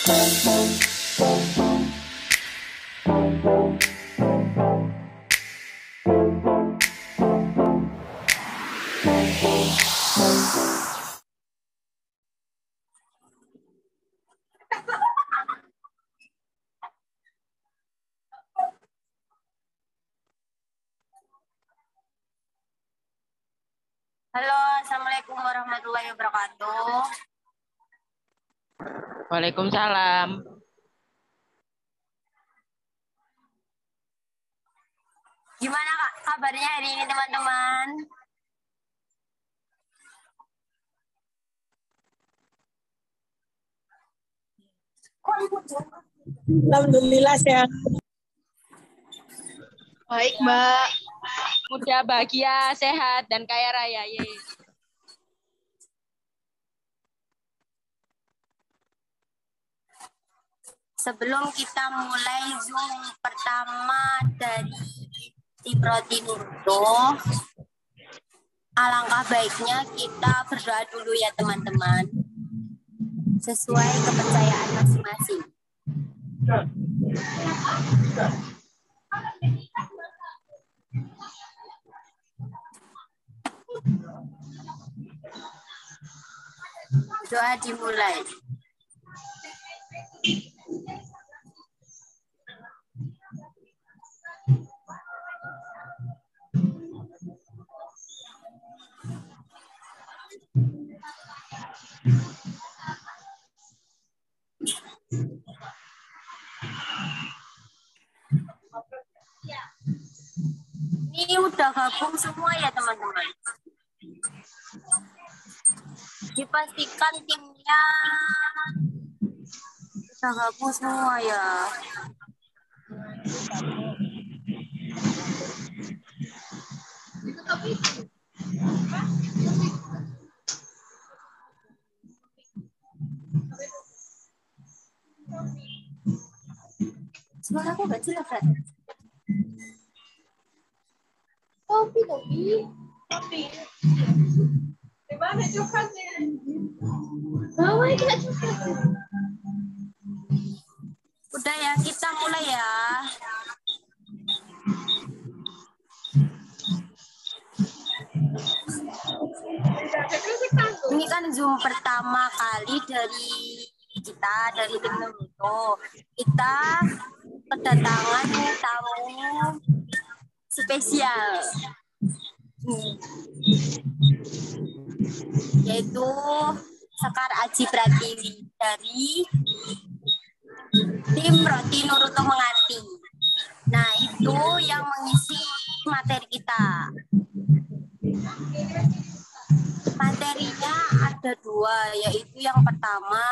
Halo, Assalamualaikum warahmatullahi wabarakatuh. Waalaikumsalam. Gimana Kak kabarnya hari ini teman-teman? Alhamdulillah sehat. Baik, Mbak. Mudah, bahagia, sehat, dan kaya raya. Sebelum kita mulai Zoom pertama dari tim Roti Nurto, alangkah baiknya kita berdoa dulu ya teman-teman. Sesuai kepercayaan masing-masing. Doa dimulai. Ini udah gabung semua ya teman-teman. Dipastikan timnya udah gabung semua ya. Suara aku gak jelas kan? Kopi. Di mana coklatnya? Bawa itu coklat. Udah ya, kita mulai ya. Ini kan Zoom pertama kali dari kita, dari tim Naruto. Kita kedatangan tamu spesial. Yaitu Sekar Aji Pratiwi dari tim Roti Nurto Menganti. Nah, itu yang mengisi materi kita. Materinya ada dua, yaitu yang pertama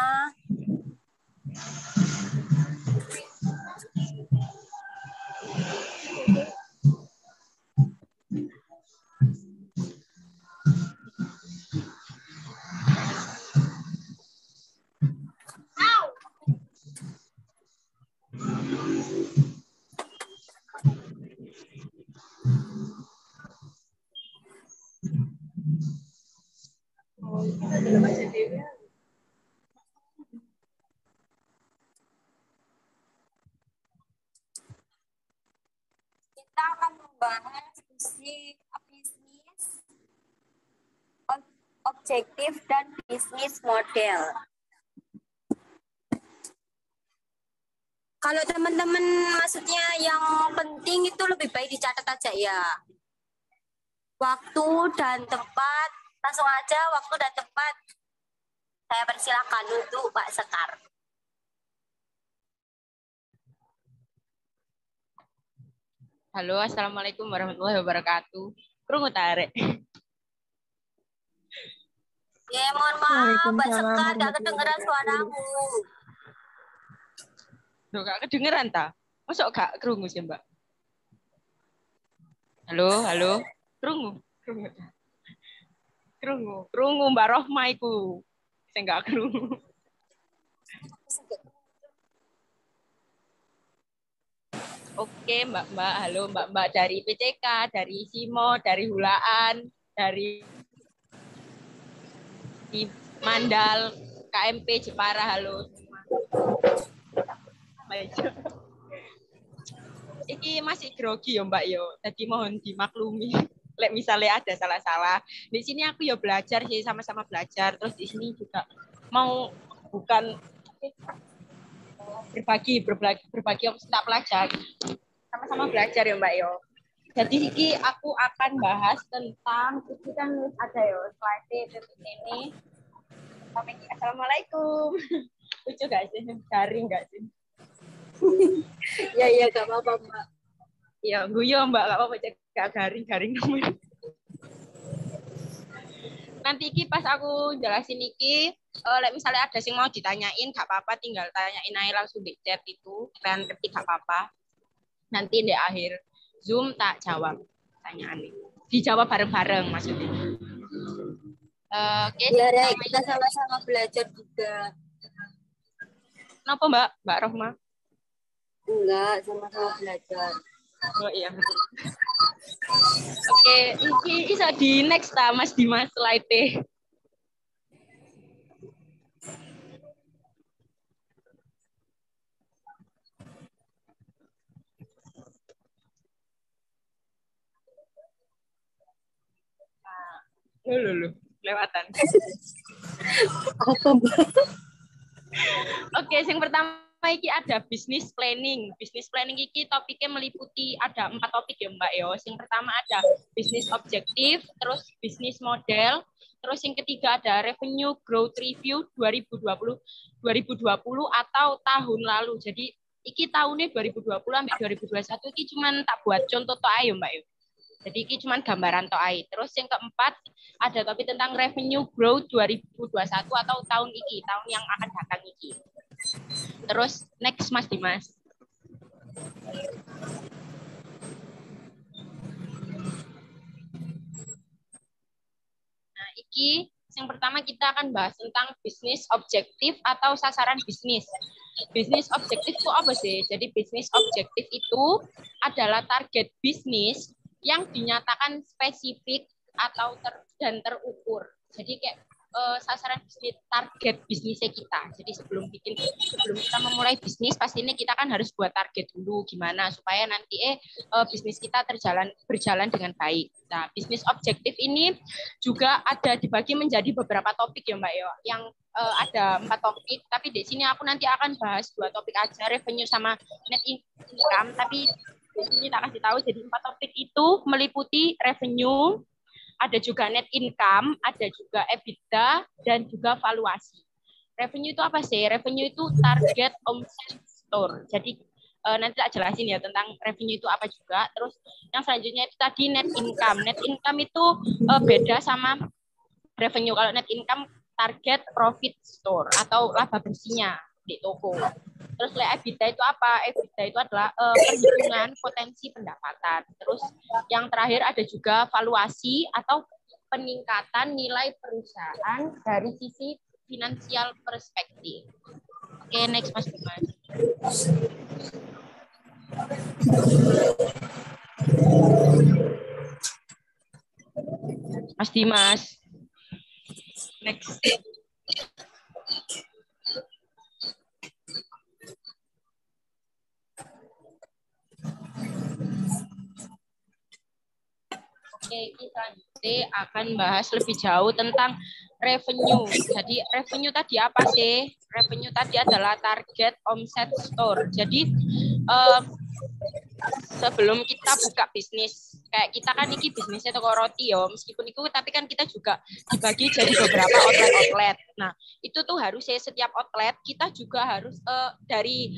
kita akan membahas bisnis objektif dan bisnis model. Kalau teman-teman maksudnya yang penting itu lebih baik dicatat aja ya. Waktu dan tempat, langsung aja waktu dan tempat. Saya persilakan untuk Pak Sekar. Halo, Assalamualaikum warahmatullahi wabarakatuh. Krungu tarik. Ya, mohon maaf, Pak Sekar, gak kedengeran suaramu. Loh, gak kedengeran ta? Masuk gak krungu sih, Mbak? Halo. Krungu. Krungu Mbak Rohma iku. Sing gak krungu. Oke, Mbak. Halo, Mbak dari PCK, dari Simo, dari Hulaan, dari Mandal, KMP Jepara, halo semua. Iki masih grogi ya Mbak yo. Jadi mohon dimaklumi. Lek misalnya ada salah-salah. Di sini aku ya belajar sih, sama-sama belajar. Terus di sini juga mau bukan berbagi yang tak pelajari. Sama-sama belajar ya Mbak yo. Jadi iki aku akan bahas tentang itu kan ada ya slide ini. Assalamualaikum. Lucu gak sih? Garing gak sih? Ya, gak apa-apa, Mbak. Ya, guyo Mbak, gak apa-apa, gak garing namanya. Nanti iki pas aku jelasin iki, misalnya ada yang mau ditanyain, gak apa-apa, tinggal tanyain aja langsung di chat itu, dan ketik gak apa-apa. Nanti di akhir Zoom tak jawab pertanyaan ini. Dijawab bareng-bareng maksudnya. Oke, ya, kita sama-sama belajar juga. Kenapa Mbak Rohma? Enggak, sama-sama belajar. Oh iya betul. Oke, ini bisa di next ta Mas Dimas slide. Loh, lewatan. Apa, Mbak? Oke, yang pertama iki ada business planning. Business planning iki topiknya meliputi ada 4 topik ya Mbak yo. Yang pertama ada business objective, terus business model, terus yang ketiga ada revenue growth review 2020 atau tahun lalu. Jadi iki tahunnya 2020 sampai 2021 iki cuman tak buat contoh toh ayo Mbak yo. Jadi ini cuma gambaran toai. Terus yang keempat ada topik tentang revenue growth 2021 atau tahun ini, tahun yang akan datang ini. Terus next Mas Dimas. Nah, iki yang pertama kita akan bahas tentang bisnis objektif atau sasaran bisnis. Bisnis objektif itu apa sih? Jadi bisnis objektif itu adalah target bisnis yang dinyatakan spesifik atau dan terukur. Jadi kayak sasaran bisnis, target bisnisnya kita. Jadi sebelum kita memulai bisnis, pastinya kita kan harus buat target dulu gimana supaya nanti bisnis kita berjalan dengan baik. Nah, bisnis objektif ini juga ada dibagi menjadi beberapa topik ya Mbak yo. Yang ada 4 topik, tapi di sini aku nanti akan bahas 2 topik aja, revenue sama net income, tapi di sini tak kasih tahu jadi 4 topik itu meliputi revenue, ada juga net income, ada juga EBITDA dan juga valuasi. Revenue itu apa sih? Revenue itu target omset store. Jadi nanti tak jelasin ya tentang revenue itu apa juga. Terus yang selanjutnya itu tadi net income. Net income itu beda sama revenue. Kalau net income target profit store atau laba bersihnya di toko. Terus EBITDA itu apa? EBITDA itu adalah perhitungan potensi pendapatan. Terus yang terakhir ada juga valuasi atau peningkatan nilai perusahaan dari sisi finansial perspektif. Oke, next Mas Dimas. Mas Dimas. Next. Oke, kita nanti akan bahas lebih jauh tentang revenue. Jadi revenue tadi apa sih? Revenue tadi adalah target omset store. Jadi sebelum kita buka bisnis, kayak kita kan ini bisnisnya toko roti ya, meskipun itu tapi kan kita juga dibagi jadi beberapa outlet. Nah, itu tuh harusnya setiap outlet kita juga harus dari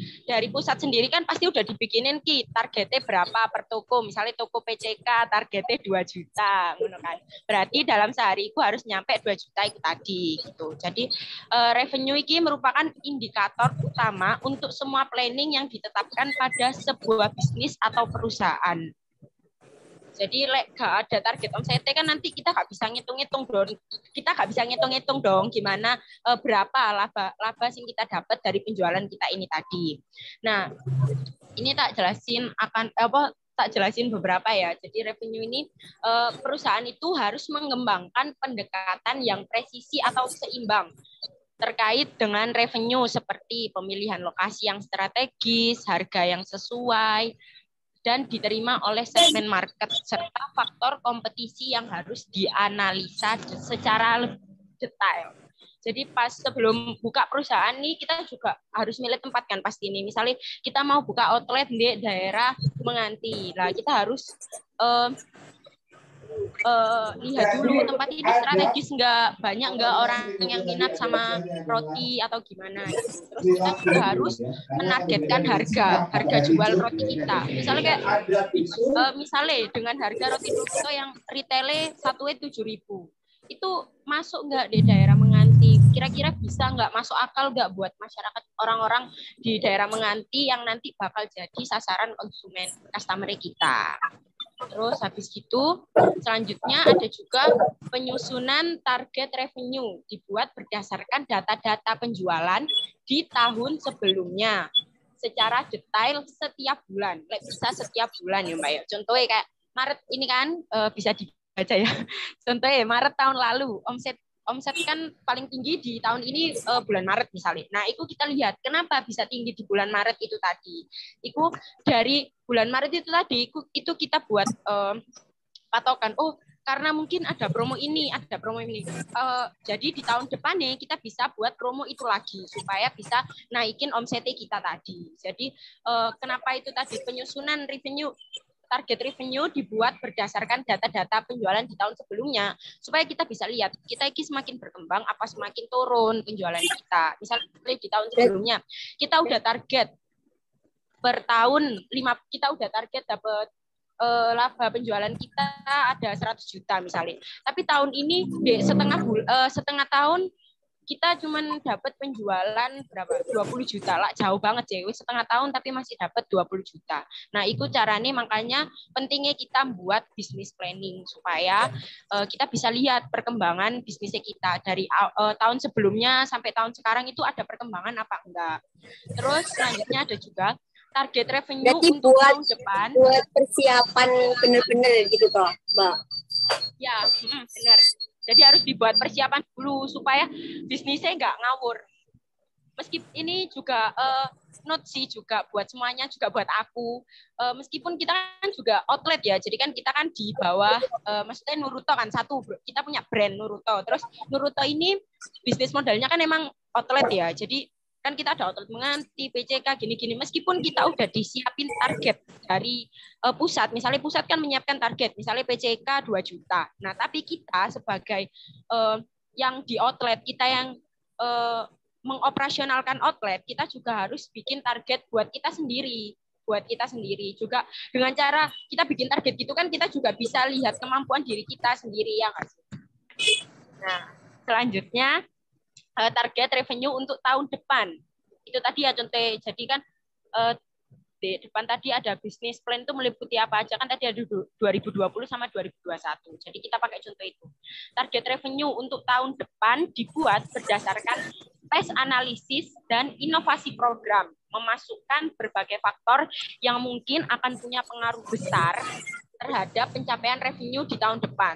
pusat sendiri kan pasti udah dibikinin targetnya berapa per toko. Misalnya toko PCK targetnya 2 juta, ngono kan. Berarti dalam sehari itu harus nyampe 2 juta itu tadi gitu. Jadi revenue ini merupakan indikator utama untuk semua planning yang ditetapkan pada sebuah bisnis atau perusahaan. Jadi gak ada target omsetnya kan nanti kita nggak bisa ngitung-ngitung dong. Kita nggak bisa ngitung-ngitung dong gimana berapa laba yang kita dapat dari penjualan kita ini tadi. Nah, ini tak jelasin beberapa ya. Jadi revenue ini perusahaan itu harus mengembangkan pendekatan yang presisi atau seimbang terkait dengan revenue seperti pemilihan lokasi yang strategis, harga yang sesuai, dan diterima oleh segmen market, serta faktor kompetisi yang harus dianalisa secara lebih detail. Jadi pas sebelum buka perusahaan nih, kita juga harus milih tempat kan pasti ini. Misalnya kita mau buka outlet di daerah Menganti. Nah, kita harus lihat dulu tempat ini strategis nggak, banyak nggak orang yang minat sama roti atau gimana gitu. Terus kita juga harus menargetkan harga jual roti kita. Misalnya kayak misalnya dengan harga roti Nuruto yang retailnya satunya 7.000, itu masuk nggak di daerah Menganti? Kira-kira bisa nggak, masuk akal nggak buat masyarakat, orang-orang di daerah Menganti yang nanti bakal jadi sasaran konsumen customer kita. Terus habis itu selanjutnya ada juga penyusunan target revenue, dibuat berdasarkan data-data penjualan di tahun sebelumnya secara detail setiap bulan. Bisa setiap bulan ya Mbak ya. Contohnya kayak Maret ini kan bisa dibaca ya. Contohnya Maret tahun lalu omset kan paling tinggi di tahun ini bulan Maret misalnya. Nah, itu kita lihat kenapa bisa tinggi di bulan Maret itu tadi. Itu dari bulan Maret itu tadi itu kita buat patokan. Oh, karena mungkin ada promo ini, ada promo ini. Jadi di tahun depan nih kita bisa buat promo itu lagi supaya bisa naikin omsetnya kita tadi. Jadi kenapa itu tadi penyusunan revenue, target revenue dibuat berdasarkan data-data penjualan di tahun sebelumnya supaya kita bisa lihat kita ini semakin berkembang apa semakin turun penjualan kita. Misalnya di tahun sebelumnya kita udah target per tahun kita udah target dapat laba penjualan kita ada 100 juta misalnya. Tapi tahun ini di setengah tahun kita cuman dapat penjualan berapa? 20 juta lah, jauh banget sih. Setengah tahun tapi masih dapat 20 juta. Nah, itu caranya makanya pentingnya kita buat bisnis planning supaya kita bisa lihat perkembangan bisnisnya kita dari tahun sebelumnya sampai tahun sekarang itu ada perkembangan apa enggak. Terus selanjutnya ada juga target revenue Jadi untuk tahun depan. Buat persiapan benar-benar gitu toh, Mbak. Ya, benar. Jadi harus dibuat persiapan dulu supaya bisnisnya nggak ngawur. Meskipun ini juga note sih juga buat semuanya, juga buat aku. Meskipun kita kan juga outlet ya, jadi kan kita kan di bawah, maksudnya Nuruto kan satu, kita punya brand Nuruto. Terus Nuruto ini bisnis modelnya kan emang outlet ya, jadi kan kita ada outlet Menganti, PCK, gini-gini. Meskipun kita udah disiapin target dari pusat, misalnya pusat kan menyiapkan target, misalnya PCK 2 juta. Nah, tapi kita sebagai yang di outlet, kita yang mengoperasionalkan outlet, kita juga harus bikin target buat kita sendiri. Juga dengan cara kita bikin target gitu kan kita juga bisa lihat kemampuan diri kita sendiri ya nggak sih? Nah, selanjutnya target revenue untuk tahun depan. Itu tadi ya contoh. Jadi kan di depan tadi ada bisnis plan itu meliputi apa aja kan, tadi ada 2020 sama 2021. Jadi kita pakai contoh itu. Target revenue untuk tahun depan dibuat berdasarkan tes analisis dan inovasi program, memasukkan berbagai faktor yang mungkin akan punya pengaruh besar terhadap pencapaian revenue di tahun depan.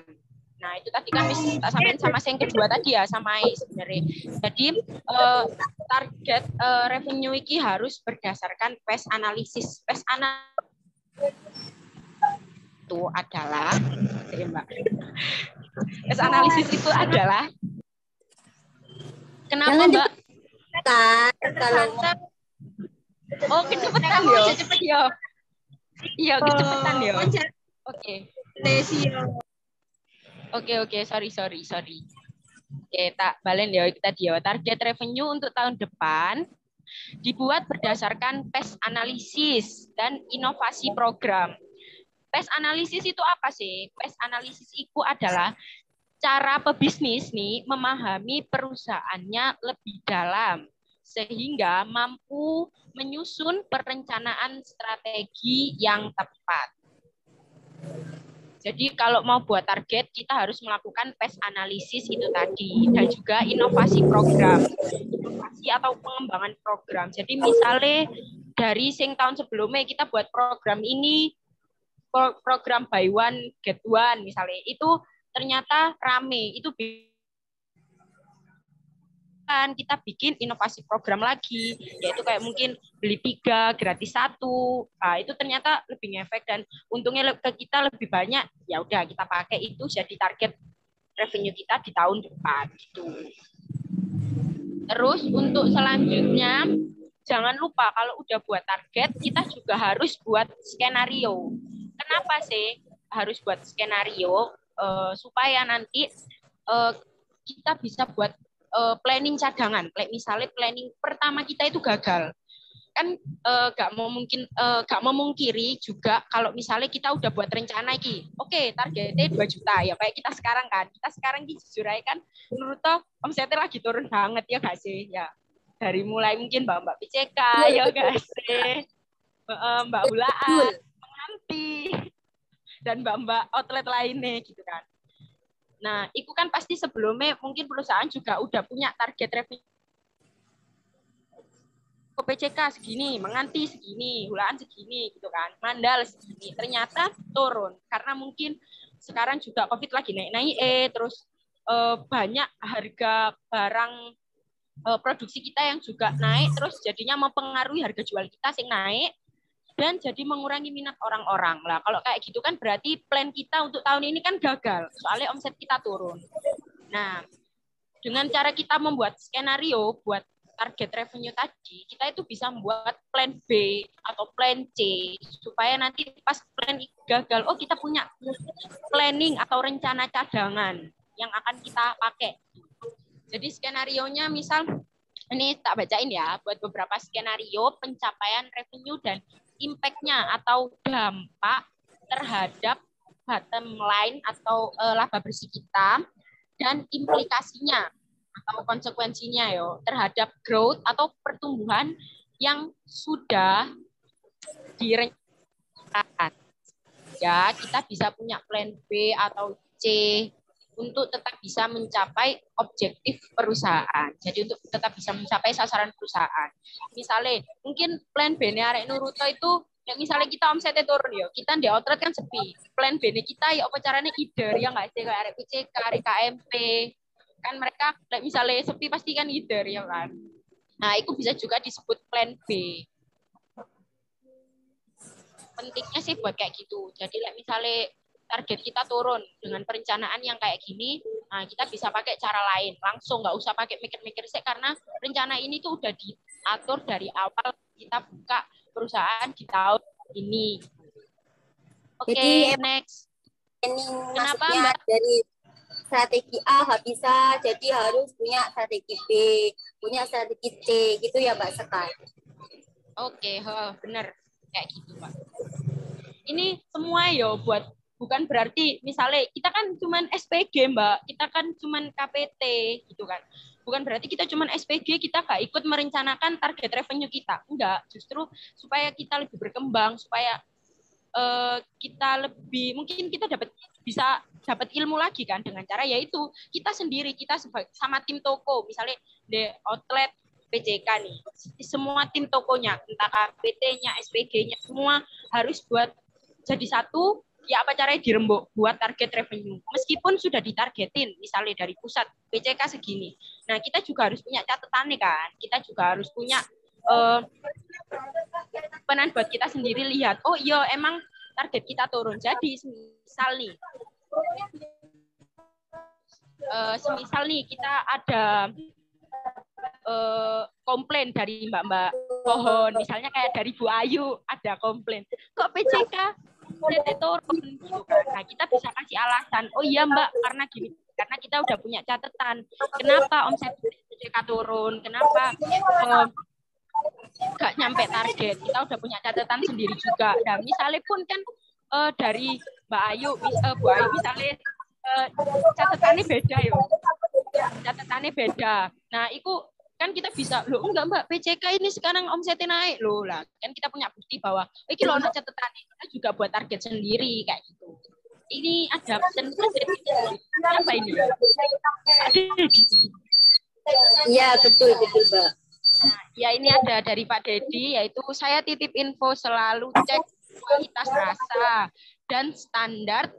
Nah, itu tadi kan tak sampaikan sama yang kedua tadi ya, sama sebenarnya. Jadi target revenue ini harus berdasarkan PES analisis. PES itu adalah PES analisis itu adalah kenapa Mbak? Oh, kecepatan ya. Cepet ya. Iya, kecepatan ya. Oke. Oke, sorry. Oke, tak balen ya kita dia. Target revenue untuk tahun depan dibuat berdasarkan tes analisis dan inovasi program. Tes analisis itu apa sih? Tes analisis itu adalah cara pebisnis nih memahami perusahaannya lebih dalam sehingga mampu menyusun perencanaan strategi yang tepat. Jadi kalau mau buat target, kita harus melakukan PES analisis itu tadi. Dan juga inovasi program. Inovasi atau pengembangan program. Jadi misalnya dari tahun sebelumnya kita buat program ini, program buy one, get one misalnya. Itu ternyata rame. Itu kita bikin inovasi program lagi, yaitu kayak mungkin beli 3 gratis 1. Nah, itu ternyata lebih ngefek dan untungnya ke kita lebih banyak. Ya udah kita pakai itu jadi target revenue kita di tahun depan gitu. Terus untuk selanjutnya jangan lupa kalau udah buat target kita juga harus buat skenario. Kenapa sih harus buat skenario? Supaya nanti kita bisa buat planning cadangan. Misalnya planning pertama kita itu gagal, kan nggak memungkiri juga kalau misalnya kita udah buat rencana iki, oke, targetnya 2 juta ya kayak kita sekarang kan. Kita sekarang jujur aja kan, menurut toh omsetnya lagi turun banget ya gak sih ya. Dari mulai mungkin mbak PCK ya gak sih, mbak Hulaan, penganti dan mbak outlet lainnya gitu kan. Nah, itu kan pasti sebelumnya mungkin perusahaan juga udah punya target revenue. PCK segini, menganti segini, Hulaan segini gitu kan, Mandal segini. Ternyata turun karena mungkin sekarang juga COVID lagi naik-naik, terus banyak harga barang produksi kita yang juga naik, terus jadinya mempengaruhi harga jual kita yang naik dan jadi mengurangi minat orang-orang. Lah kalau kayak gitu kan berarti plan kita untuk tahun ini kan gagal, soalnya omset kita turun. Nah, dengan cara kita membuat skenario buat target revenue tadi, kita itu bisa membuat plan B atau plan C supaya nanti pas plan gagal, oh kita punya planning atau rencana cadangan yang akan kita pakai. Jadi skenario-nya misal ini tak bacain ya, buat beberapa skenario pencapaian revenue dan impact-nya atau dampak terhadap bottom line atau laba bersih kita dan implikasinya atau konsekuensinya terhadap growth atau pertumbuhan yang sudah direncanakan. Ya, kita bisa punya plan B atau C untuk tetap bisa mencapai objektif perusahaan. Jadi untuk tetap bisa mencapai sasaran perusahaan. Misalnya, mungkin plan B-nya arek Nuruto itu, yang misalnya kita omsetnya turun ya, kita di outlet kan sepi. Plan B-nya kita ya apa caranya leader, ya nggak sih, kayak arek PCK, arek KMP. Kan mereka misalnya sepi pasti kan leader, ya kan. Nah, itu bisa juga disebut plan B. Pentingnya sih buat kayak gitu. Jadi misalnya target kita turun dengan perencanaan yang kayak gini, nah kita bisa pakai cara lain, langsung nggak usah pakai mikir-mikir sih, karena rencana ini tuh udah diatur dari awal kita buka perusahaan di tahun ini. Oke, next. Ini Kenapa Mbak? Dari strategi A nggak bisa, jadi harus punya strategi B, punya strategi C, gitu ya Mbak Sekar? Oke, bener kayak gitu Mbak. Ini semua buat, bukan berarti misalnya kita kan cuman SPG Mbak, kita kan cuman KPT gitu kan. Bukan berarti kita cuman SPG kita nggak ikut merencanakan target revenue kita. Enggak, justru supaya kita lebih berkembang, supaya kita lebih, mungkin kita bisa dapat ilmu lagi kan dengan cara yaitu kita sendiri, kita sama tim toko, misalnya di outlet PCK nih, semua tim tokonya, entah KPT-nya, SPG-nya, semua harus buat jadi satu, ya apa caranya dirembuk buat target revenue. Meskipun sudah ditargetin, misalnya dari pusat PCK segini. Nah, kita juga harus punya catatan nih kan. Kita juga harus punya penan buat kita sendiri lihat, oh iya emang target kita turun. Jadi misal nih, semisal nih kita ada komplain dari mbak-mbak pohon, misalnya kayak dari Bu Ayu ada komplain, kok PCK turun gitu kan. Nah, kita bisa kasih alasan, oh iya mbak, karena gini, karena kita udah punya catatan kenapa omset PCK turun, kenapa nggak nyampe target, kita udah punya catatan sendiri juga. Dan misalnya pun kan dari Mbak Ayu, Bu Ayu misalnya catatannya beda catatannya beda. Nah, itu kan kita bisa, loh enggak mbak, PCK ini sekarang omsetnya naik loh lah. Kan kita punya bukti bahwa ini loh catatannya, kita juga buat target sendiri kayak gitu. Ini ada pesan apa ini? Iya, betul mbak. Nah, ya ini ada dari Pak Dedi, yaitu saya titip info selalu cek kualitas rasa dan standar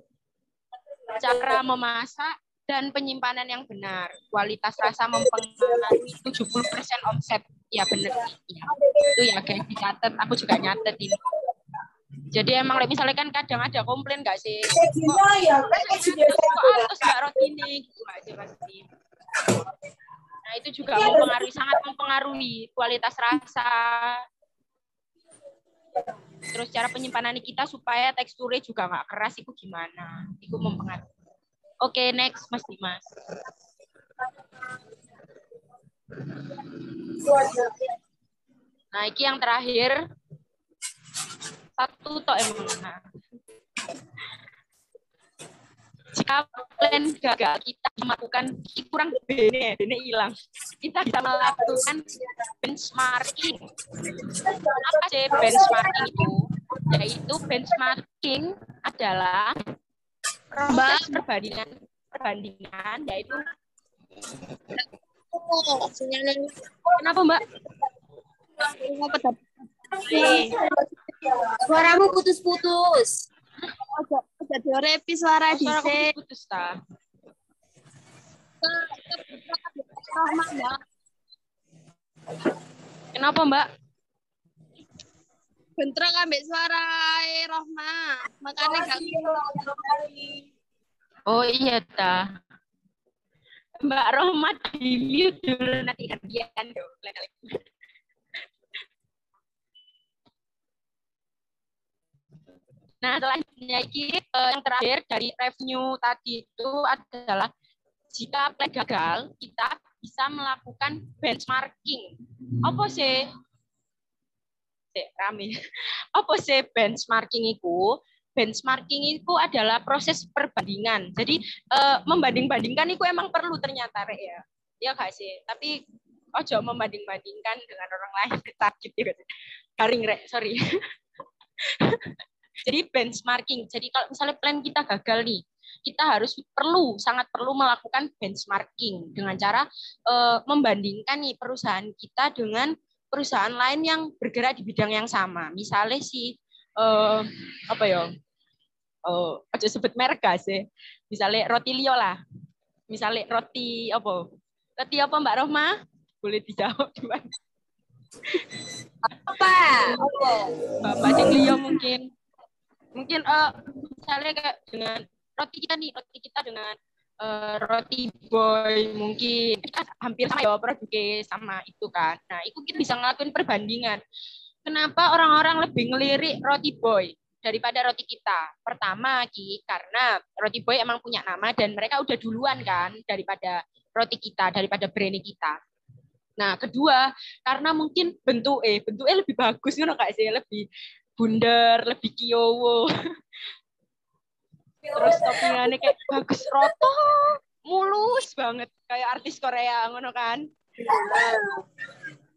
cara memasak dan penyimpanan yang benar. Kualitas rasa mempengaruhi 70% omset. Ya benar. Ya. Itu ya guys, dicatat. Aku juga nyatet ini. Jadi emang misalnya kan kadang ada komplain nggak sih? Kok atas nggak roti ini? Gitu aja pasti. Nah itu juga mempengaruhi, sangat mempengaruhi kualitas rasa. Terus cara penyimpanan kita supaya teksturnya juga nggak keras itu gimana? Itu mempengaruhi. Oke, next Mas Dimas. Nah, ini yang terakhir. Satu tok emang. Nah. Jika plan gagal, kita melakukan kurang bene hilang. Kita bisa melakukan benchmarking. Apa sih benchmarking itu? Yaitu benchmarking adalah proses perbandingan yaitu kenapa Mbak? Suaramu putus-putus. Jadi repi suara dhisik. Putus ta. Kenapa Mbak? Bentrok ambek suara Rohma. Makanya gak Oh iya ta. Mbak Rohmat di mute dulu nanti gantian dong. Nah, selanjutnya yang terakhir dari revenue tadi itu adalah jika plan gagal, kita bisa melakukan benchmarking. Apa sih? Rame. Apa sih benchmarking itu? Benchmarking itu adalah proses perbandingan. Jadi membanding-bandingkan itu emang perlu ternyata Rek ya. Ya nggak sih? Tapi ojo membanding-bandingkan dengan orang lain sakit gitu. Garing Rek, sorry. Jadi benchmarking. Jadi kalau misalnya plan kita gagal nih, kita harus sangat perlu melakukan benchmarking dengan cara membandingkan nih perusahaan kita dengan perusahaan lain yang bergerak di bidang yang sama. Misalnya apa ya? Aja sebut merek gak sih? Misalnya roti Lio lah. Misalnya roti apa? Roti apa Mbak Rohma? Boleh dijawab cuman. Apa? Bapak Ceng Lio mungkin. Mungkin misalnya kayak dengan roti kita dengan roti boy mungkin kita hampir sama ya produknya sama itu kan. Nah itu kita bisa ngelakuin perbandingan. Kenapa orang-orang lebih ngelirik roti boy daripada roti kita? Pertama karena roti boy emang punya nama dan mereka udah duluan kan daripada roti kita, daripada brand kita. Nah kedua karena mungkin bentuknya lebih bagus kan kayak sih lebih bundar, lebih kiyowo. Terus toppingannya kayak bagus roto, mulus banget kayak artis Korea ngono kan.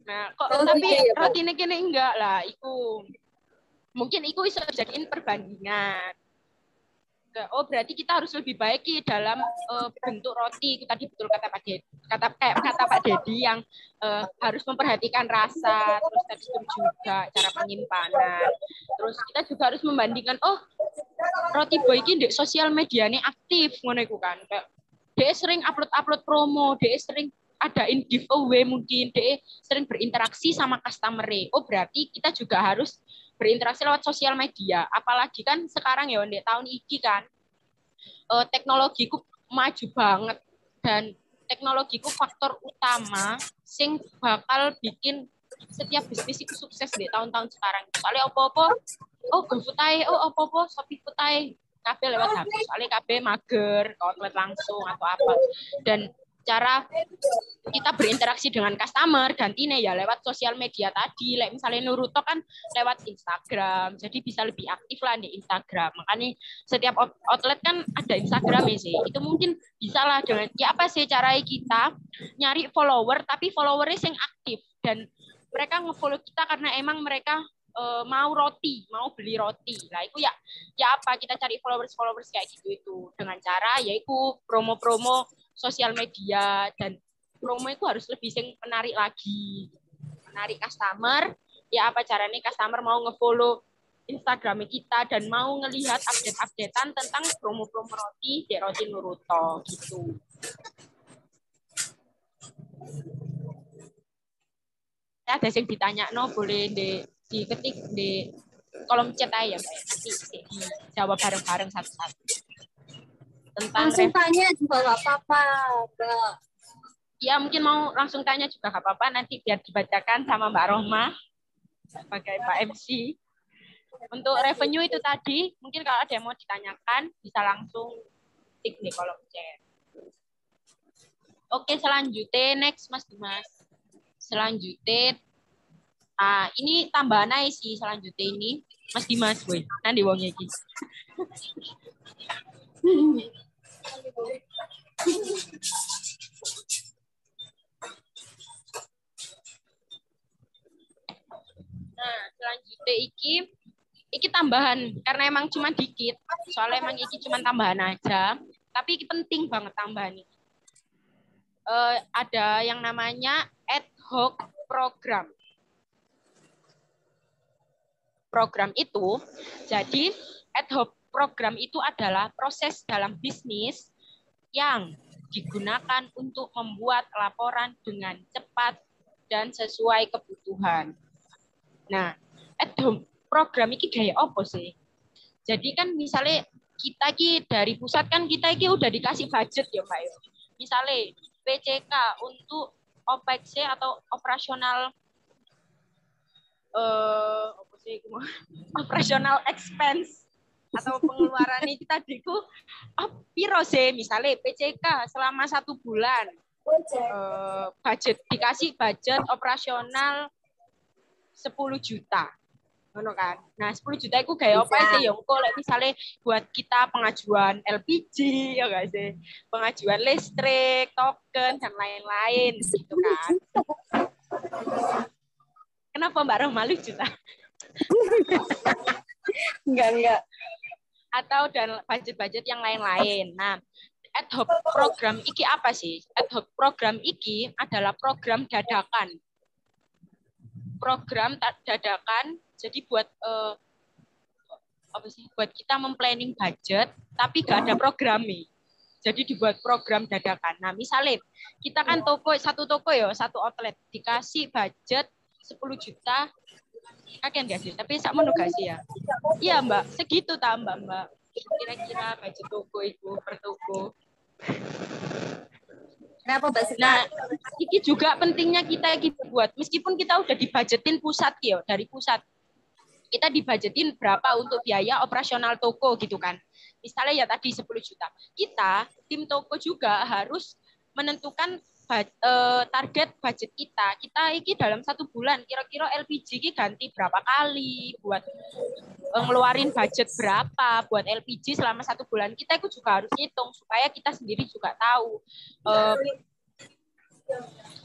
Nah, kok tapi rotine kene enggak lah, mungkin iku bisa dijadiin perbandingan. Oh, berarti kita harus lebih baik dalam bentuk roti. Tadi betul kata Pak Dedi, kata Pak Dedi yang harus memperhatikan rasa, terus tekstur juga, cara penyimpanan. Terus kita juga harus membandingkan, roti boy ini di sosial media ini aktif ngono iku kan. Kayak dia sering upload promo, dia sering adain giveaway mungkin, dia sering berinteraksi sama customer-nya. Oh, berarti kita juga harus berinteraksi lewat sosial media. Apalagi kan sekarang ya di tahun ini kan teknologiku maju banget dan teknologiku faktor utama sing bakal bikin setiap bisnis itu sukses di tahun-tahun sekarang. Soalnya apa-apa GoFood ae, apa-apa Shopee Food ae, kabeh lewat HP. Soalnya kabeh mager, outlet langsung atau apa. Dan cara kita berinteraksi dengan customer gantinya ya lewat sosial media tadi. Misalnya Nuruto kan lewat Instagram, jadi bisa lebih aktif lah di Instagram. Makanya setiap outlet kan ada Instagram ya sih. Itu mungkin bisa lah dengan ya apa sih cara kita nyari follower tapi followernya yang aktif dan mereka nge-follow kita karena emang mereka mau beli roti. Lah itu ya apa kita cari followers kayak gitu itu dengan cara yaitu promo-promo sosial media dan promo itu harus lebih menarik lagi, menarik customer. Ya apa caranya customer mau ngefollow Instagram kita dan mau ngelihat update-updatean tentang promo-promo roti di Roti Nuruto gitu. Ada yang ditanya, no boleh diketik di kolom chat aja ya, Mbak. Nanti dijawab bareng-bareng satu-satu. Tentang langsung tanya juga nggak apa-apa, Mbak. Ya mungkin mau langsung tanya juga nggak apa-apa, nanti biar dibacakan sama Mbak Rohma sebagai Mbak MC. Untuk revenue itu tadi, mungkin kalau ada yang mau ditanyakan, bisa langsung tik di kolom chat. Oke, selanjutnya next Mas Dimas. Selanjutnya, ini tambahan aja sih selanjutnya ini. Mas Dimas, boy. Nanti wongnya iki. Nah, selanjutnya iki tambahan karena emang cuma dikit. Soalnya emang iki cuma tambahan aja, tapi iki penting banget tambahan ini. Ada yang namanya ad hoc program. Program itu, jadi ad hoc program itu adalah proses dalam bisnis yang digunakan untuk membuat laporan dengan cepat dan sesuai kebutuhan. Nah, ad hoc program ini kayak apa sih? Jadi kan misalnya kita dari pusat kan kita udah dikasih budget ya Mbak. Misalnya PCK untuk OPEX atau operasional operational expense atau pengeluaran ini tadi ku piro sih misalnya PCK selama 1 bulan budget dikasih budget operasional 10 juta. Ngono kan. Nah, 10 juta itu kayak apa sih? Ya engko lek misale buat kita pengajuan LPG ya enggak sih? Pengajuan listrik, token dan lain-lain gitu kan. Kenapa Mbak Rohma lucu ta? Enggak. Atau dan budget-budget yang lain-lain. Nah, ad hoc program iki apa sih? Ad hoc program iki adalah program dadakan. Program dadakan. Jadi buat buat kita memplanning budget, tapi gak ada programnya. Jadi dibuat program dadakan. Nah, misalnya kita kan satu toko ya, satu outlet dikasih budget 10 juta, kakek nggak sih? Tapi sama gak sih ya? Iya Mbak, segitu tambah Mbak. Kira-kira budget toko itu per toko. Kenapa Mbak Sita? Nah, ini juga pentingnya kita buat, meskipun kita udah dibajetin pusat ya, dari pusat. Kita dibajetin berapa untuk biaya operasional toko gitu kan. Misalnya ya tadi 10 juta. Kita, tim toko juga harus menentukan target budget kita. Kita ini dalam 1 bulan, kira-kira LPG ini ganti berapa kali, buat ngeluarin budget berapa, buat LPG selama 1 bulan. Kita itu juga harus ngitung, supaya kita sendiri juga tahu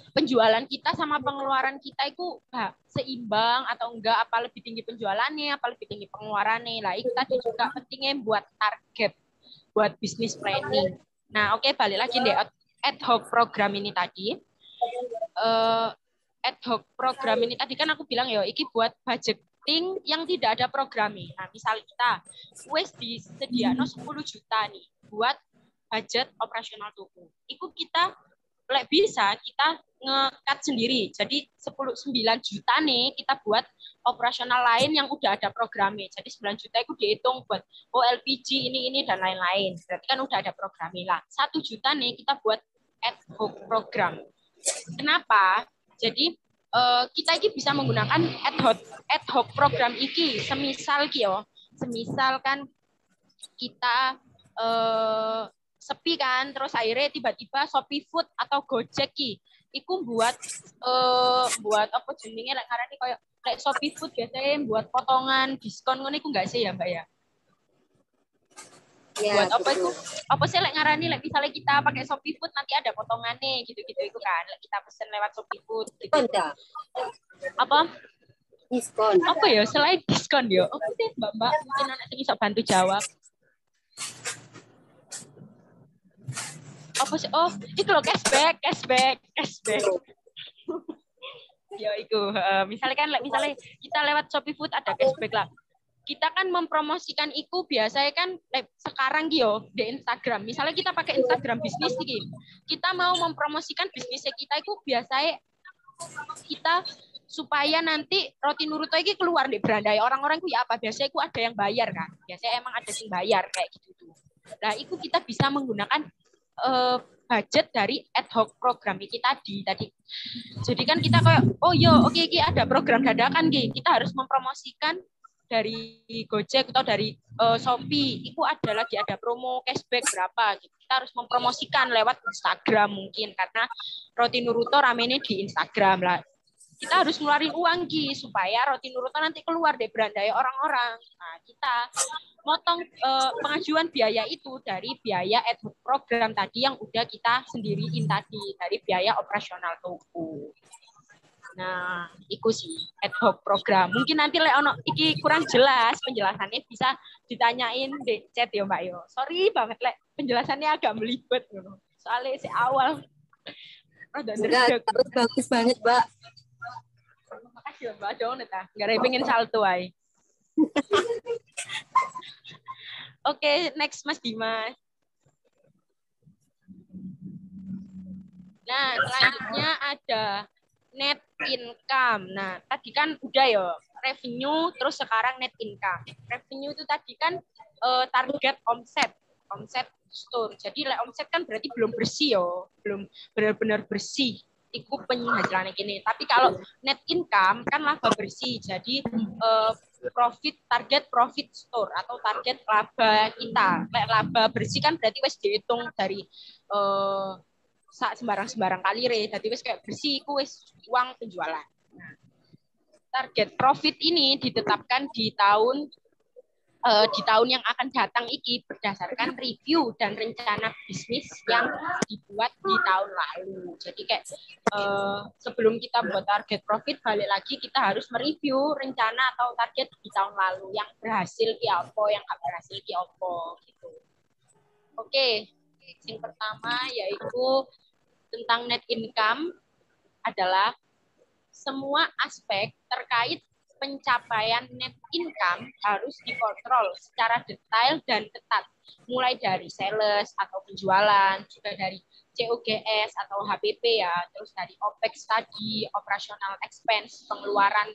penjualan kita sama pengeluaran kita itu seimbang atau enggak, apa lebih tinggi penjualannya, apa lebih tinggi pengeluarannya. Lah itu tadi juga pentingnya buat target, buat bisnis planning. Nah, oke, balik lagi deh ad hoc program ini tadi. Ad hoc program ini tadi kan aku bilang ya, ini buat budgeting yang tidak ada programnya. Nah, misal kita wes disediakan 10 juta nih buat budget operasional toko. Itu kita bisa kita nge-cut sendiri. Jadi 9 juta nih kita buat operasional lain yang udah ada programnya. Jadi 9 juta itu dihitung buat LPG ini dan lain-lain. Berarti kan udah ada programnya lah. 1 juta nih kita buat ad hoc program. Kenapa? Jadi kita ini bisa menggunakan ad hoc program ini. Semisal kan kita sepi kan, terus akhirnya tiba-tiba Shopee Food atau Gojek iku buat apa jenenge lek ngarani kayak Shopee Food biasanya buat potongan diskon ngono iku enggak sih ya Mbak ya? Ya, buat apa itu? Apa sih lek ngarani lek misalnya kita pakai Shopee Food nanti ada potongannya gitu-gitu itu kan. Lek kita pesen lewat Shopee Food gitu. Apa? Diskon. Apa ya selain diskon yo? Oke deh Mbak, mungkin anak sing iso bantu jawab. Apa sih? Oh, itu loh cashback. Ya itu, misalnya kita lewat Shopee Food ada cashback lah. kita kan mempromosikan itu biasanya kan sekarang yo di Instagram. Misalnya kita pakai Instagram bisnis nih, kita mau mempromosikan bisnisnya kita itu biasanya kita supaya nanti roti Nuruto ini keluar di berandai orang-orang itu ya apa biasanya itu ada yang bayar kan. Biasanya emang ada yang bayar kayak gitu tuh. Nah, itu kita bisa menggunakan budget dari ad hoc program ini tadi. Jadi kan kita kayak oh yo oke iki ada program dadakan Ki. Kita harus mempromosikan dari Gojek atau dari Shopee itu ada promo cashback berapa gitu. Kita harus mempromosikan lewat Instagram mungkin karena roti Nuruto ramenya di Instagram lah. Kita harus ngeluarin uang Ki supaya roti Nuruto nanti keluar dari berandai orang-orang. Nah, kita motong pengajuan biaya itu dari biaya ad hoc program tadi yang udah kita sendiriin tadi dari biaya operasional toko. Nah, itu sih ad hoc program. Mungkin nanti ono iki kurang jelas penjelasannya bisa ditanyain di chat ya Mbak Yo. Sorry banget penjelasannya agak melibet soalnya si awal. Enggak, bagus banget, Mbak. Makasih Mbak Donat nggak pengen salto ay. Oke, next Mas Dimas. Nah, selanjutnya ada net income. Nah, tadi kan udah ya revenue, terus sekarang net income. Revenue itu tadi kan target omset store. Jadi omset kan berarti belum bersih yo, belum benar-benar bersih. Iku penghasilannya gini. Tapi kalau net income kan laba bersih. Jadi target profit store atau target laba kita. Laba bersih kan berarti wes dihitung dari sembarang kali jadi wes kayak bersih ku wes uang penjualan. Nah, target profit ini ditetapkan di tahun yang akan datang iki berdasarkan review dan rencana bisnis yang dibuat di tahun lalu. Jadi kayak sebelum kita buat target profit balik lagi kita harus mereview rencana atau target di tahun lalu yang berhasil ki apa, yang nggak berhasil ki apa gitu. Oke. Yang pertama yaitu tentang net income adalah semua aspek terkait pencapaian net income harus dikontrol secara detail dan ketat, mulai dari sales atau penjualan, juga dari COGS atau HPP ya, terus dari OPEX tadi, operational expense, pengeluaran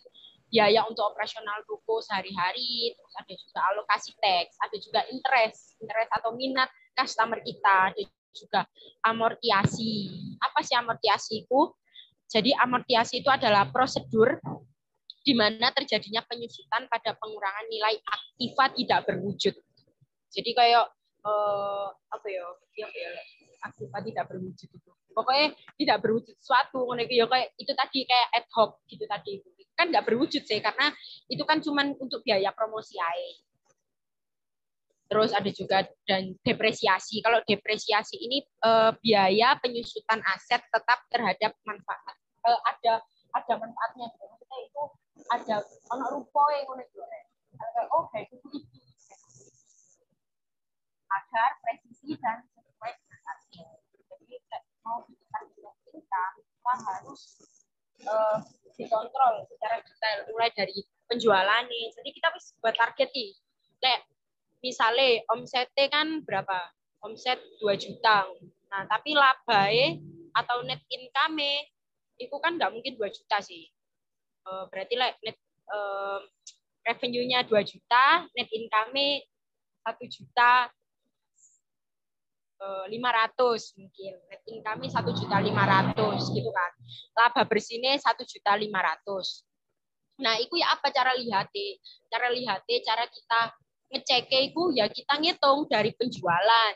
biaya untuk operasional toko sehari-hari, terus ada juga alokasi tax, ada juga interest atau minat customer kita, ada juga amortisasi. Apa sih amortisasi itu? Jadi amortisasi itu adalah prosedur di mana terjadinya penyusutan pada pengurangan nilai aktiva tidak berwujud. Jadi kayak aktiva tidak berwujud itu. Pokoknya tidak berwujud suatu kayak itu tadi kayak ad hoc gitu tadi. Kan nggak berwujud sih karena itu kan cuman untuk biaya promosi aja. Terus ada juga dan depresiasi. Kalau depresiasi ini biaya penyusutan aset tetap terhadap manfaat. Ada manfaatnya. Maksudnya itu ada ono rupa yang agar presisi dan sesuai dengan hasil. Jadi mau kita harus dikontrol secara detail mulai dari penjualan nih. Jadi kita harus buat target nih. Misalnya omsetnya kan berapa? Omset 2 juta. Nah, tapi labae atau net income itu kan nggak mungkin 2 juta sih. Berarti net revenue-nya 2 juta, net income 1 juta 500 mungkin. Net income 1 juta 500 gitu kan. Laba bersihnya 1 juta 500. Nah, itu ya apa cara lihatnya? Cara kita ngecek itu ya kita ngitung dari penjualan.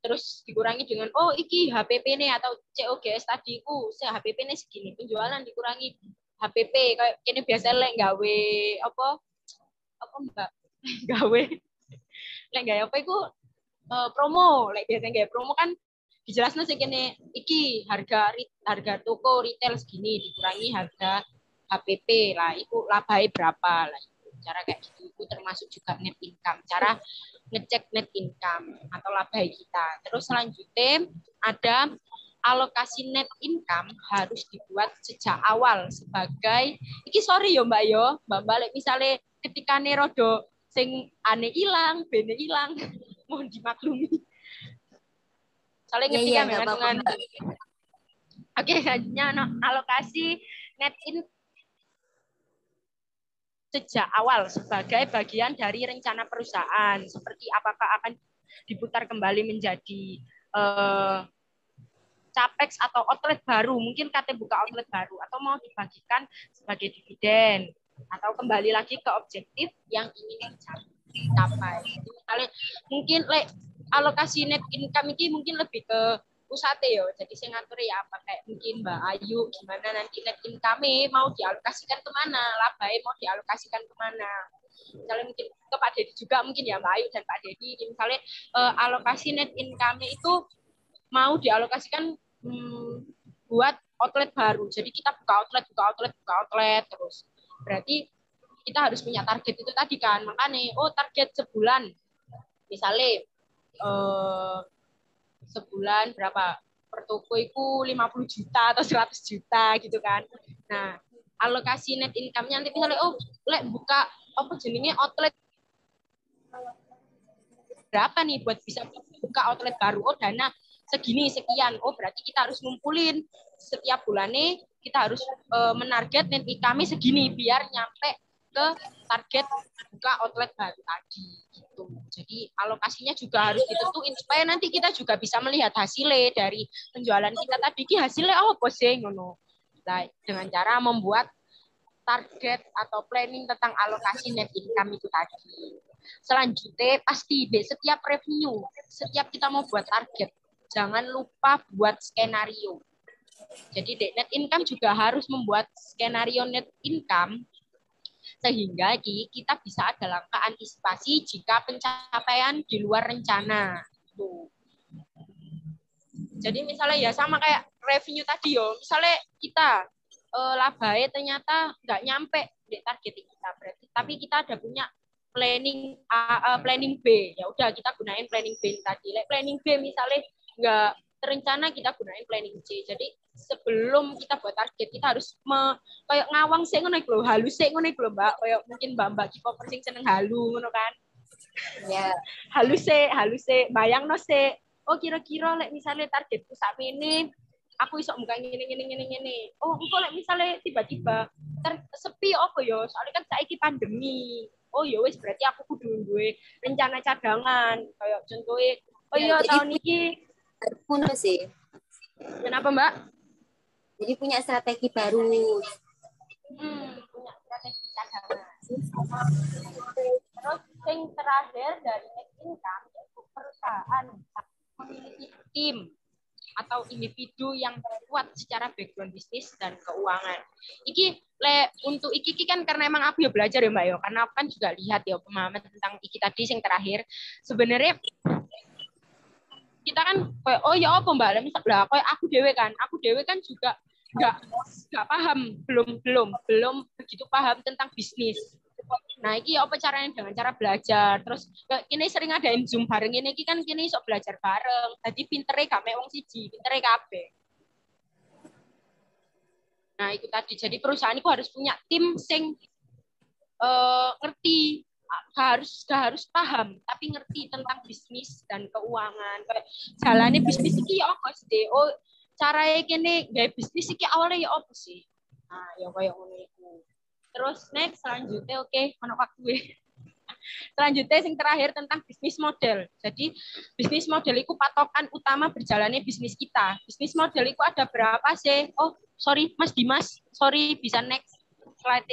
Terus dikurangi dengan iki HPP-nya atau COGS tadi ku HPP-nya segini, penjualan dikurangi HPP kayak ini biasa lek gawe apa Mbak gawe lek gawe apa iku promo lek biasa gawe promo kan dijelasno sing kene iki harga toko retail segini dikurangi harga HPP lah itu labahe berapa lah. Cara kayak gitu itu termasuk juga net income, cara ngecek net income atau laba kita. Terus selanjutnya ada alokasi net income harus dibuat sejak awal sebagai iki sorry yo Mbak yo Mbak balik misalnya ketika nerodo sing ane ilang, bene ilang. Mohon dimaklumi. Soalnya ngerti kan dengan Oke, selanjutnya alokasi net in sejak awal sebagai bagian dari rencana perusahaan. Seperti apakah akan diputar kembali menjadi capex atau outlet baru, mungkin kata buka outlet baru, atau mau dibagikan sebagai dividen, atau kembali lagi ke objektif yang ingin dicapai. Misalnya mungkin alokasi net income ini mungkin lebih ke pusate yo. Jadi saya ngatur ya apa kayak mungkin Mbak Ayu gimana nanti net income mau dialokasikan kemana, laba mau dialokasikan kemana. Misalnya mungkin ke Pak Dedi juga mungkin ya Mbak Ayu dan Pak Dedi misalnya alokasi net income itu mau dialokasikan buat outlet baru. Jadi kita buka outlet terus. Berarti kita harus punya target itu tadi kan. Makanya target sebulan misalnya sebulan berapa per toko itu 50 juta atau 100 juta gitu kan. Nah, alokasi net income-nya nanti misalnya buka apa jenenge outlet berapa nih buat bisa buka outlet baru. Dana segini sekian. Berarti kita harus ngumpulin setiap bulannya kita harus menarget net income segini biar nyampe ke target buka outlet baru tadi gitu. Jadi alokasinya juga harus ditentuin supaya nanti kita juga bisa melihat hasilnya dari penjualan kita tadi. Ki hasilnya apa sih ngono. Nah, dengan cara membuat target atau planning tentang alokasi net income itu tadi. Selanjutnya pasti setiap revenue, setiap kita mau buat target, jangan lupa buat skenario. Jadi net income juga harus membuat skenario net income sehingga kita bisa ada langkah antisipasi jika pencapaian di luar rencana. Tuh. Jadi misalnya ya sama kayak revenue tadi yo, misalnya kita labai ternyata nggak nyampe di target kita, berarti tapi kita ada punya planning planning B, ya udah kita gunain planning B tadi. Planning B misalnya nggak terencana, kita gunain planning C. Jadi sebelum kita buat target kita harus kayak ngawang sih ngono iku lho, halus sih ngono iku lho Mbak, kayak mungkin Mbak K-popper sing seneng halu ngono kan. Ya, halus sih, bayangno sih. Kira-kira misalnya targetku sakmene aku iso buka ngene. Engko misalnya tiba-tiba sepi apa ya? Soalnya kan saiki pandemi. Ya wis berarti aku kudu duwe rencana cadangan. Kayak contohnya tahun ini ngono sih. Kenapa, Mbak? Jadi punya strategi baru. Punya strategi cadangan. Terus yang terakhir dari net income yaitu perusahaan memiliki tim atau individu yang kuat secara background bisnis dan keuangan. Untuk iki kan karena emang aku ya belajar ya Mbak ya, karena aku kan juga lihat ya pemahaman tentang iki tadi yang terakhir. Sebenarnya kita kan ya apa Mbak, misalnya kayak aku dewe kan juga nggak paham, belum begitu paham tentang bisnis. Nah, ini apa caranya dengan cara belajar. Terus ini sering ngadain Zoom bareng ini kan kini sok belajar bareng. Jadi pintere gak mek wong siji, pintere kabeh. Nah, itu tadi. Jadi perusahaan itu harus punya tim sing ngerti, gak harus paham, tapi ngerti tentang bisnis dan keuangan. Kayak jalannya bisnis iki ya apa sih? Caranya kene gawe bisnis iki awalnya ya apa sih? Nah, ya kayak ngono iku. Terus next selanjutnya ono waktu. Selanjutnya yang terakhir tentang bisnis model. Jadi bisnis model itu patokan utama berjalannya bisnis kita. Bisnis model itu ada berapa sih? Sorry Mas Dimas, sorry bisa next slide.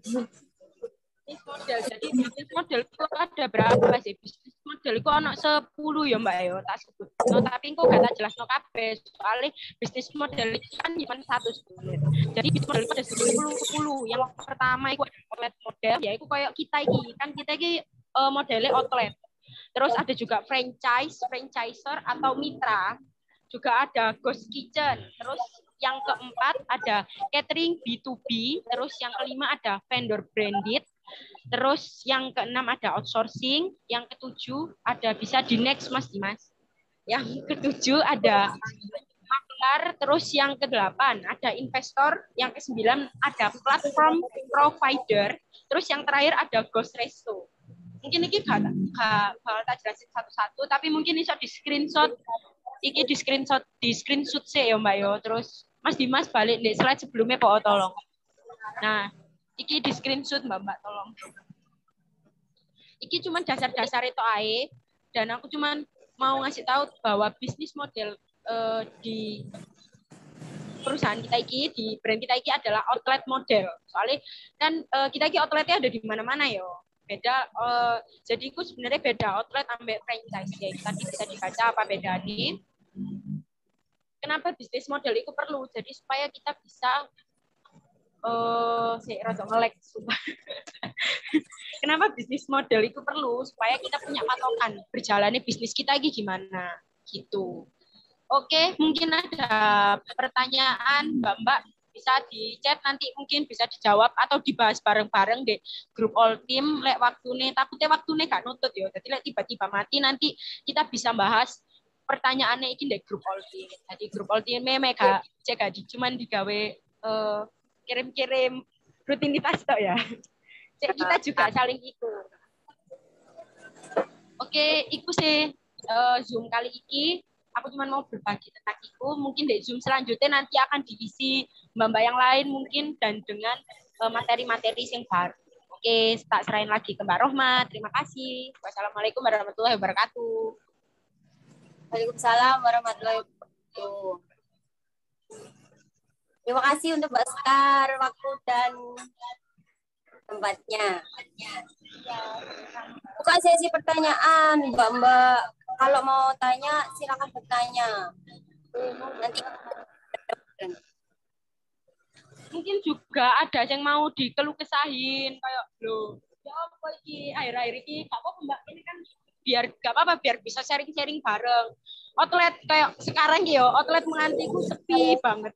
Bisnis model. Jadi bisnis model itu ada berapa sih? Bisnis model itu ada 10 ya Mbak ya, tak sebut. Tapi kok gak tak jelas no kabeh. Soalnya bisnis model itu kan cuma satu sebenarnya. Jadi bisnis model itu ada 10. Yang pertama itu ada outlet model, ya itu kayak kita ini. Kan kita ini modelnya outlet. Terus ada juga franchiser atau mitra. Juga ada ghost kitchen. Terus yang keempat ada catering B2B. Terus yang kelima ada vendor branded. Terus yang keenam ada outsourcing, yang ketujuh ada bisa di next Mas Dimas. Yang ketujuh ada pasar, terus yang ke-8 ada investor, yang ke-9 ada platform provider, terus yang terakhir ada ghost resto. Mungkin ini gak bakal tak jelasin satu-satu, tapi mungkin bisa di screenshot. Iki di screenshot sih ya Mbak yo. Terus Mas Dimas balik di slide sebelumnya Pak tolong. Nah, iki di screenshot Mbak tolong. Iki cuma dasar-dasar itu ae, dan aku cuma mau ngasih tahu bahwa bisnis model di perusahaan kita iki, di brand kita iki adalah outlet model. Soalnya kan kita iki outletnya ada di mana-mana yo. Beda, jadi itu sebenarnya beda outlet sampai franchise ya. Tadi bisa dibaca apa bedanya. Kenapa bisnis model itu perlu? Jadi supaya kita bisa Kenapa bisnis model itu perlu? Supaya kita punya patokan berjalannya bisnis kita ini gimana gitu. Oke, mungkin ada pertanyaan Mbak-mbak bisa di chat, nanti mungkin bisa dijawab atau dibahas bareng-bareng di grup all team lek waktune, takutnya waktune gak nutut ya. Jadi lek tiba-tiba mati nanti kita bisa bahas pertanyaannya ini di grup all team. Jadi grup all team mega cek aja cuman digawe kirim-kirim rutinitas tok ya. Cek kita juga saling ikut. Oke, iku sih Zoom kali ini. Aku cuma mau berbagi tentang itu. Mungkin di Zoom selanjutnya nanti akan diisi mbak-mbak yang lain mungkin dan dengan materi-materi yang baru. Oke, tak serahin lagi ke Mbak Rohma. Terima kasih. Wassalamualaikum warahmatullahi wabarakatuh. Waalaikumsalam warahmatullahi wabarakatuh. Terima kasih untuk Mbak Sekar waktu dan tempatnya. Buka sesi pertanyaan, Mbak-mbak. Kalau mau tanya, silakan bertanya. Nanti mungkin juga ada yang mau dikeluh kesahin kayak lo ya apa iki akhir-akhir iki gak apa Mbak, ini kan biar gak apa-apa biar bisa sharing-sharing bareng. Outlet kayak sekarang yo outlet mengantiku sepi banget,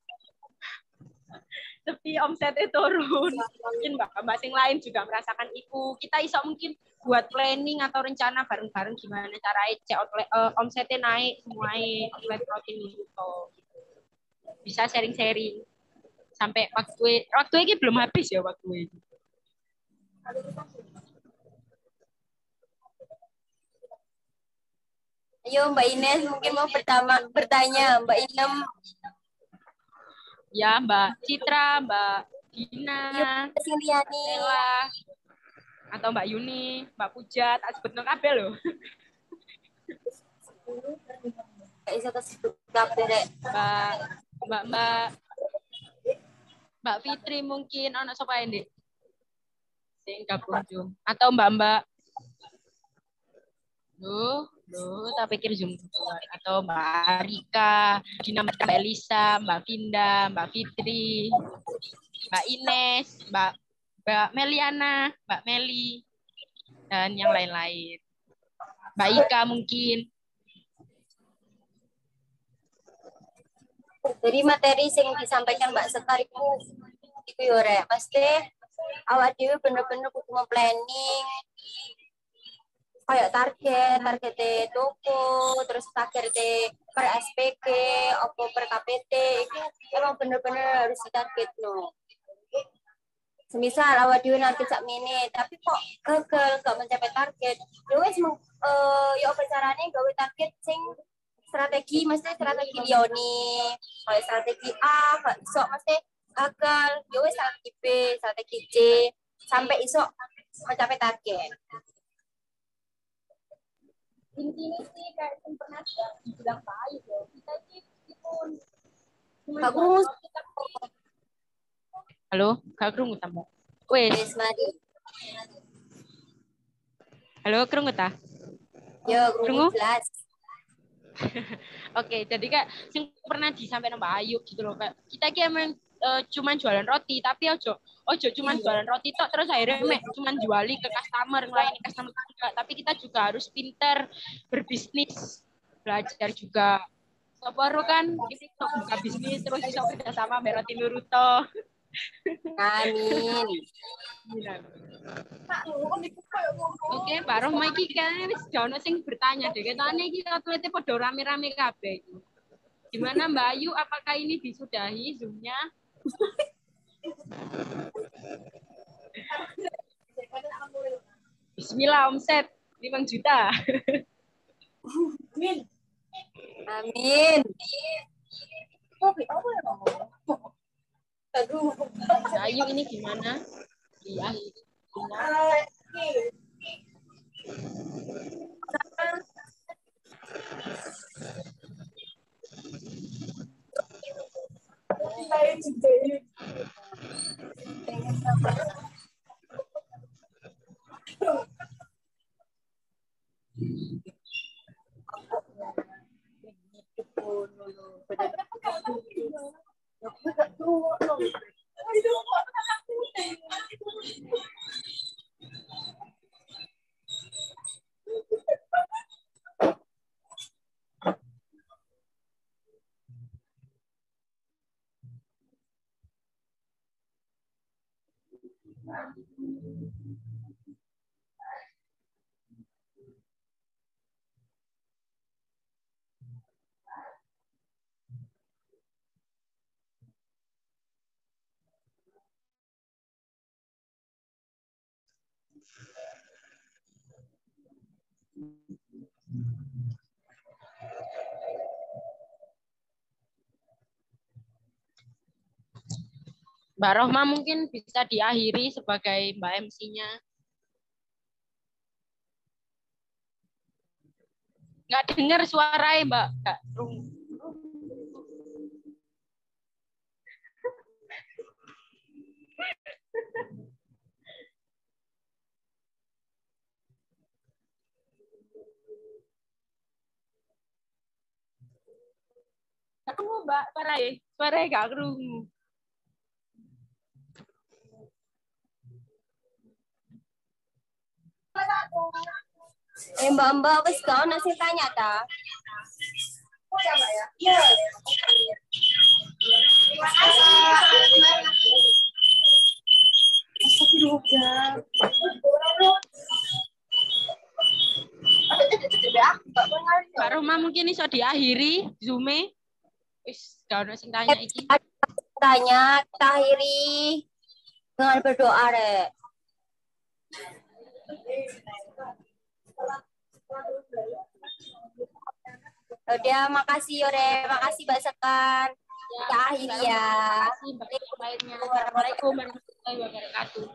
sepi, omsetnya turun. Mungkin mbak-mbak yang lain juga merasakan itu. Kita iso mungkin buat planning atau rencana bareng-bareng gimana cara cek outlet omsetnya naik semuanya outlet rutin itu. Bisa sharing-sharing sampai waktu ini belum habis ya waktu ini. Ayo Mbak Ines mungkin mau bertanya, Mbak Inem. Ya Mbak Citra, Mbak Dina, Stella, atau Mbak Yuni, Mbak Puja, tak sebut kabeh loh. Mbak Fitri mungkin anak sapa ini sing gabung Zoom atau Mbak tak pikir Zoom atau Mbak Rika, Dina, Mbak Elisa, Mbak Vinda, Mbak Fitri, Mbak Ines, Mbak Meliana, Mbak Meli, dan yang lain-lain. Mbak Ika mungkin. Jadi materi yang disampaikan Mbak Sekar itu yo rek, pasti awak dhewe bener-bener kudu planning kayak target toko, terus target per SPG, opo per KPT, itu emang bener-bener harus ditarget no. Semisal awak dhewe target sak mene, tapi kok gagal gak mencapai target, ya wis ya apa carane gawe target sing strategi, mesti strategi Lioni, kayak strategi A, gak iso mesti gagal, ya wis strategi B, strategi C, sampai iso mencapai target. Intinya sih kayak yang pernah dibilang baik ya, kita pun halo, Kak Krungu tamu. Wes. Halo, Krungu ta? Yo, Krungu jelas. Oke, jadi Kak yang pernah disampaikan Mbak Ayu gitu loh, Kak. Kita ki emang cuman jualan roti, tapi ojo cuman jualan roti tok terus akhirnya cuman juali ke customer, ngelayani customer enggak, tapi kita juga harus pintar berbisnis, belajar juga. Soporo kan ini buka bisnis terus bisa kerja sama Mbak Roti Nuruto. Amin. Oke, Mbak Rohma iki kayaknya wis jono sing bertanya deh. Ketane iki atletnya padha rame-rame kabeh iki. Gimana Mbak Ayu, apakah ini disudahi Zoom-nya? Bismillah, omset 5 juta. Amin. Mbak Ayu ini gimana? Iya. Mbak Rohma mungkin bisa diakhiri sebagai Mbak MC-nya. Nggak dengar suaranya Mbak. Nggak. Ketemu Mbak, suaranya nggak kerungu. Mbak-mbak wis gak ono sing tanya ta? Oh ya, Mbak ya. Iya. Terima kasih. Mbak Rohma mungkin iso diakhiri Zoom-e. Wis gak ono sing tanya iki. Tanya, kita akhiri dengan berdoa, Rek. Udah, makasih Yore, makasih Mbak Sekar. Kita akhiri ya. Assalamualaikum warahmatullahi wabarakatuh.